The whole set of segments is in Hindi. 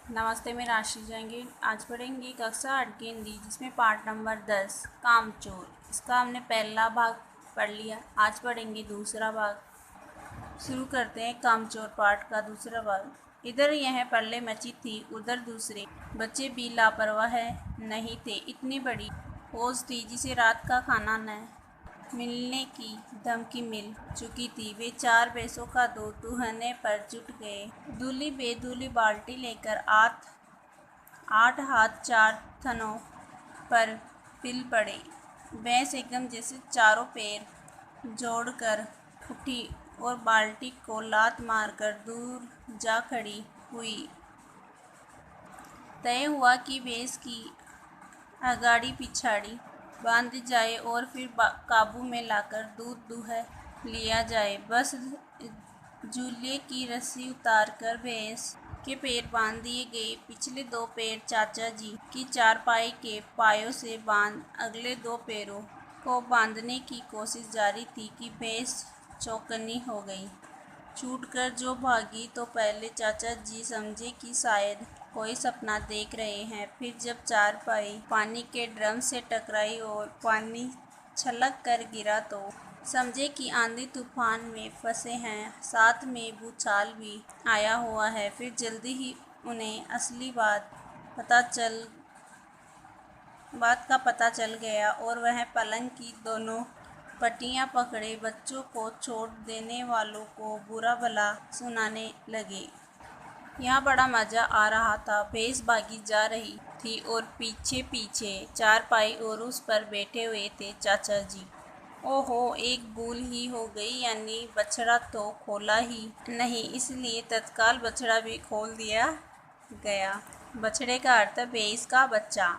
नमस्ते, मैं राशि जाएंगे। आज पढ़ेंगे कक्षा 8 की हिंदी, जिसमें पार्ट नंबर 10 कामचोर। इसका हमने पहला भाग पढ़ लिया। आज पढ़ेंगे दूसरा भाग। शुरू करते हैं कामचोर पार्ट का दूसरा भाग। इधर यह पल्ले मची थी, उधर दूसरे बच्चे भी लापरवाह नहीं थे। इतनी बड़ी फौज थी जिसे रात का खाना न मिलने की धमकी मिल चुकी थी। वे 4 पैसों का दूध दुहने पर जुट गए। दूली बेदूली बाल्टी लेकर आठ हाथ 4 थनों पर पिल पड़े। भैंस एकदम जैसे चारों पैर जोड़कर उठी और बाल्टी को लात मारकर दूर जा खड़ी हुई। तय हुआ कि भैंस की अगाड़ी पिछाड़ी बांधी जाए और फिर काबू में लाकर दूध दुह लिया जाए। बस झूले की रस्सी उतारकर भैंस के पैर बांध दिए गए। पिछले 2 पैर चाचा जी की चारपाई के पायों से बांध अगले 2 पैरों को बांधने की कोशिश जारी थी कि भैंस चौकन्नी हो गई। छूटकर जो भागी तो पहले चाचा जी समझे कि शायद कोई सपना देख रहे हैं। फिर जब चारपाई पानी के ड्रम से टकराई और पानी छलक कर गिरा तो समझे कि आंधी तूफान में फंसे हैं, साथ में भूचाल भी आया हुआ है। फिर जल्दी ही उन्हें असली बात का पता चल गया और वह पलंग की दोनों पट्टियां पकड़े बच्चों को छोड़ देने वालों को बुरा भला सुनाने लगे। यहाँ बड़ा मजा आ रहा था। भैंस भागी जा रही थी और पीछे पीछे चारपाई और उस पर बैठे हुए थे चाचा जी। ओहो, एक भूल ही हो गई, यानी बछड़ा तो खोला ही नहीं, इसलिए तत्काल बछड़ा भी खोल दिया गया। बछड़े का अर्थ भैंस का बच्चा।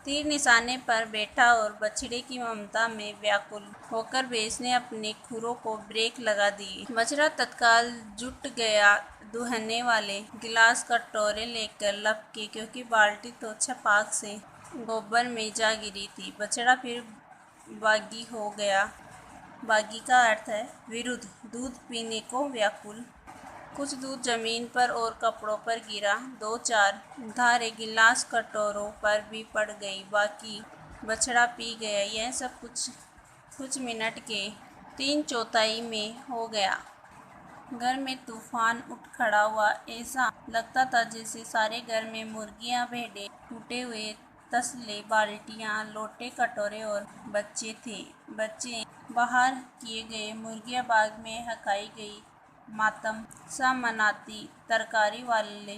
तीर निशाने पर बैठा और बछड़े की ममता में व्याकुल होकर भैंस ने अपने खुरों को ब्रेक लगा दिए। बछड़ा तत्काल जुट गया दुहने वाले गिलास कटोरे लेकर लपके, क्योंकि बाल्टी तो छपाक से गोबर में जा गिरी थी। बछड़ा फिर बागी हो गया। बागी का अर्थ है विरुद्ध, दूध पीने को व्याकुल। कुछ दूध जमीन पर और कपड़ों पर गिरा। 2-4 धारे गिलास कटोरों पर भी पड़ गई। बाकी बछड़ा पी गया। यह सब कुछ मिनट के 3/4 में हो गया। घर में तूफान उठ खड़ा हुआ। ऐसा लगता था जैसे सारे घर में मुर्गियां, भेड़ें, टूटे हुए तसले, बाल्टियां, लोटे, कटोरे और बच्चे थे। बच्चे बाहर किए गए, मुर्गियां बाग में हकाई गई। मातम सा मनाती तरकारी वाले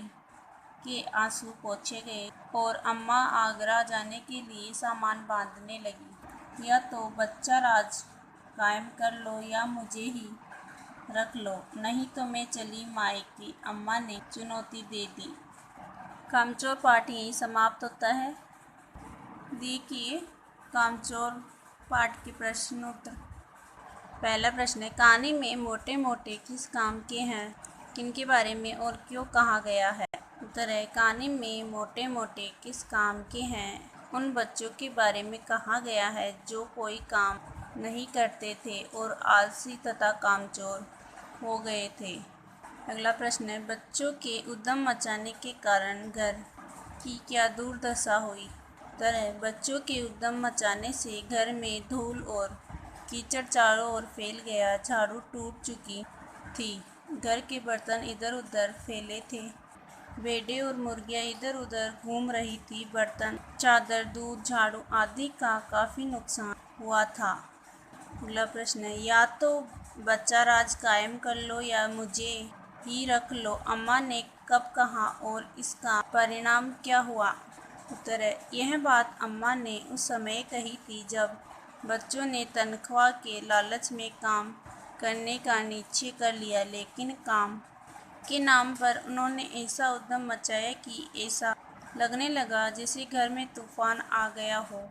के आंसू पोंछे गए और अम्मा आगरा जाने के लिए सामान बांधने लगी। या तो बच्चा राज कायम कर लो या मुझे ही रख लो, नहीं तो मैं चली मायके, अम्मा ने चुनौती दे दी। कामचोर पाठ यहीं समाप्त होता है। देखिए कामचोर पाठ के प्रश्न उत्तर। पहला प्रश्न है, कहानी में मोटे मोटे किस काम के हैं, किनके बारे में और क्यों कहा गया है। उत्तर है, कहानी में मोटे मोटे किस काम के हैं, उन बच्चों के बारे में कहा गया है जो कोई काम नहीं करते थे और आलसी तथा कामचोर हो गए थे। अगला प्रश्न है, बच्चों के उद्यम मचाने के कारण घर की क्या दुर्दशा हुई। उत्तर है, बच्चों के उद्यम मचाने से घर में धूल और कीचड़ चारों ओर फैल गया। झाड़ू टूट चुकी थी, घर के बर्तन इधर उधर फैले थे, भेड़ें और मुर्गियां इधर उधर घूम रही थी। बर्तन, चादर, दूध, झाड़ू आदि का काफ़ी नुकसान हुआ था। अगला प्रश्न है, या तो बच्चा राज कायम कर लो या मुझे ही रख लो, अम्मा ने कब कहा और इसका परिणाम क्या हुआ। उत्तर है, यह बात अम्मा ने उस समय कही थी जब बच्चों ने तनख्वाह के लालच में काम करने का निश्चय कर लिया, लेकिन काम के नाम पर उन्होंने ऐसा उद्यम मचाया कि ऐसा लगने लगा जैसे घर में तूफान आ गया हो।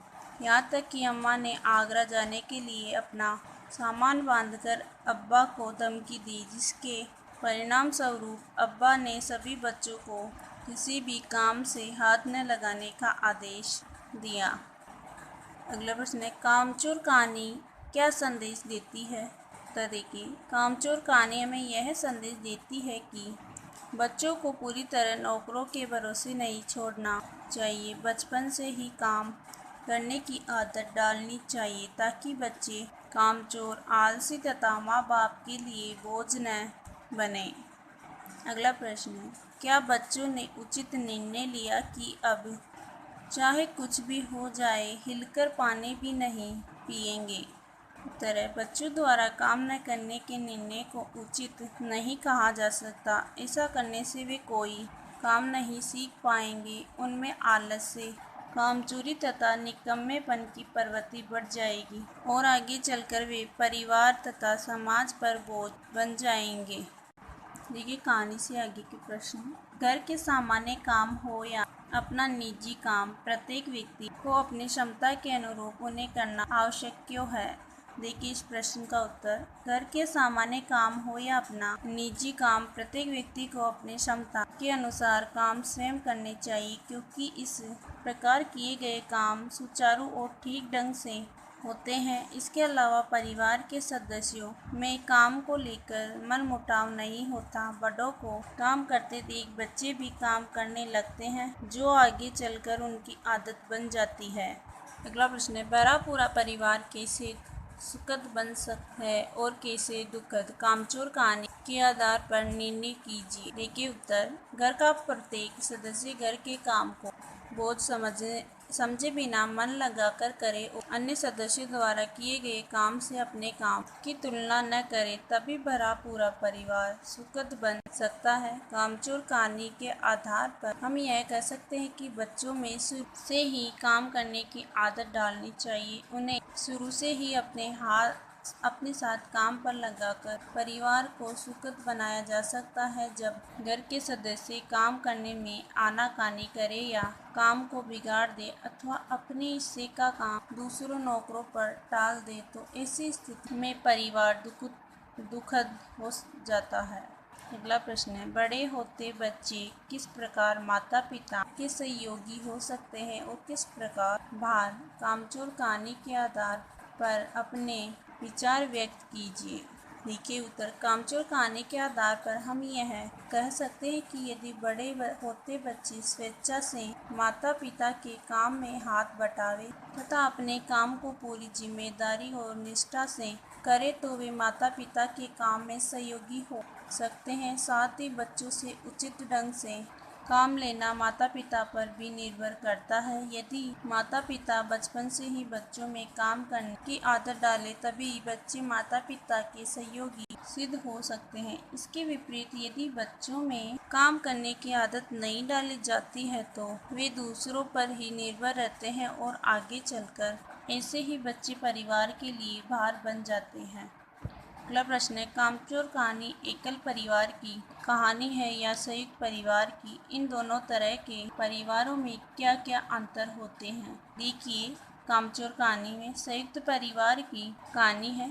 यहाँ तक कि अम्मा ने आगरा जाने के लिए अपना सामान बांधकर अब्बा को धमकी दी, जिसके परिणाम स्वरूप अब्बा ने सभी बच्चों को किसी भी काम से हाथ न लगाने का आदेश दिया। अगला प्रश्न है, कामचोर कहानी क्या संदेश देती है। तो देखिए, कामचोर कहानी हमें यह संदेश देती है कि बच्चों को पूरी तरह नौकरों के भरोसे नहीं छोड़ना चाहिए। बचपन से ही काम करने की आदत डालनी चाहिए ताकि बच्चे कामचोर, आलसी तथा माँ बाप के लिए बोझ न बने। अगला प्रश्न है, क्या बच्चों ने उचित निर्णय लिया कि अब चाहे कुछ भी हो जाए हिलकर पानी भी नहीं पिएंगे? उत्तर है, बच्चों द्वारा काम न करने के निर्णय को उचित नहीं कहा जा सकता। ऐसा करने से वे कोई काम नहीं सीख पाएंगे। उनमें आलस से कामचोरी तथा निकम्मेपन की प्रवृत्ति बढ़ जाएगी और आगे चलकर वे परिवार तथा समाज पर बोझ बन जाएंगे। देखिए कहानी से आगे के प्रश्न। घर के सामान्य काम हो या अपना निजी काम, प्रत्येक व्यक्ति को अपनी क्षमता के अनुरूप उन्हें करना आवश्यक क्यों है? देखिए इस प्रश्न का उत्तर। घर के सामान्य काम हो या अपना निजी काम, प्रत्येक व्यक्ति को अपनी क्षमता के अनुसार काम स्वयं करने चाहिए, क्योंकि इस प्रकार किए गए काम सुचारू और ठीक ढंग से होते हैं। इसके अलावा परिवार के सदस्यों में काम को लेकर मनमुटाव नहीं होता। बड़ों को काम करते देख बच्चे भी काम करने लगते हैं, जो आगे चलकर उनकी आदत बन जाती है। अगला प्रश्न है, भरा पूरा परिवार कैसे सुखद बन सकता है और कैसे दुखद? कामचोर कहानी के आधार पर निर्णय कीजिए। देखिए उत्तर। घर का प्रत्येक सदस्य घर के काम को बोझ समझे बिना मन लगाकर करे और अन्य सदस्यों द्वारा किए गए काम से अपने काम की तुलना न करे, तभी भरा पूरा परिवार सुखद बन सकता है। कामचोर कहानी के आधार पर हम यह कह सकते हैं कि बच्चों में शुरू से ही काम करने की आदत डालनी चाहिए। उन्हें शुरू से ही अपने साथ काम पर लगाकर परिवार को सुखद बनाया जा सकता है। जब घर के सदस्य काम करने में आनाकानी करे या काम को बिगाड़ दे अथवा अपने हिस्से का काम दूसरों नौकरों पर टाल दे, तो ऐसी स्थिति में परिवार दुखद हो जाता है। अगला प्रश्न है, बड़े होते बच्चे किस प्रकार माता पिता के सहयोगी हो सकते हैं और किस प्रकार बाहर? कामचोर कहानी के आधार पर अपने विचार व्यक्त कीजिए। देखिए उत्तर। कामचोर कहानी के आधार पर हम यह कह सकते हैं कि यदि बड़े होते बच्चे स्वेच्छा से माता पिता के काम में हाथ बटावे तथा अपने काम को पूरी जिम्मेदारी और निष्ठा से करे, तो वे माता पिता के काम में सहयोगी हो सकते हैं। साथ ही बच्चों से उचित ढंग से काम लेना माता पिता पर भी निर्भर करता है। यदि माता पिता बचपन से ही बच्चों में काम करने की आदत डाले, तभी बच्चे माता पिता के सहयोगी सिद्ध हो सकते हैं। इसके विपरीत यदि बच्चों में काम करने की आदत नहीं डाली जाती है, तो वे दूसरों पर ही निर्भर रहते हैं और आगे चलकर ऐसे ही बच्चे परिवार के लिए भार बन जाते हैं। अगला प्रश्न है, कामचोर कहानी एकल परिवार की कहानी है या संयुक्त परिवार की? इन दोनों तरह के परिवारों में क्या क्या अंतर होते हैं? देखिए कामचोर कहानी में संयुक्त परिवार की कहानी है।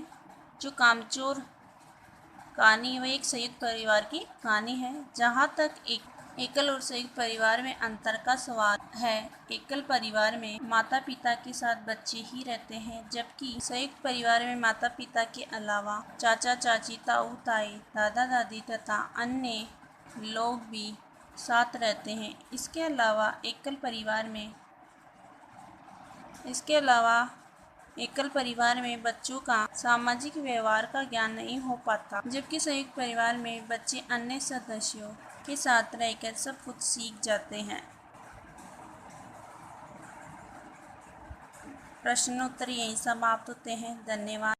जो कामचोर कहानी है वह एक संयुक्त परिवार की कहानी है। जहाँ तक एकल और संयुक्त परिवार में अंतर का सवाल है, एकल परिवार में माता पिता के साथ बच्चे ही रहते हैं, जबकि संयुक्त परिवार में माता पिता के अलावा चाचा चाची, ताऊ ताई, दादा दादी तथा अन्य लोग भी साथ रहते हैं। इसके अलावा एकल परिवार में बच्चों का सामाजिक व्यवहार का ज्ञान नहीं हो पाता, जबकि संयुक्त परिवार में बच्चे अन्य सदस्यों के साथ रहकर सब कुछ सीख जाते हैं। प्रश्नोत्तर यहीं समाप्त होते हैं। धन्यवाद।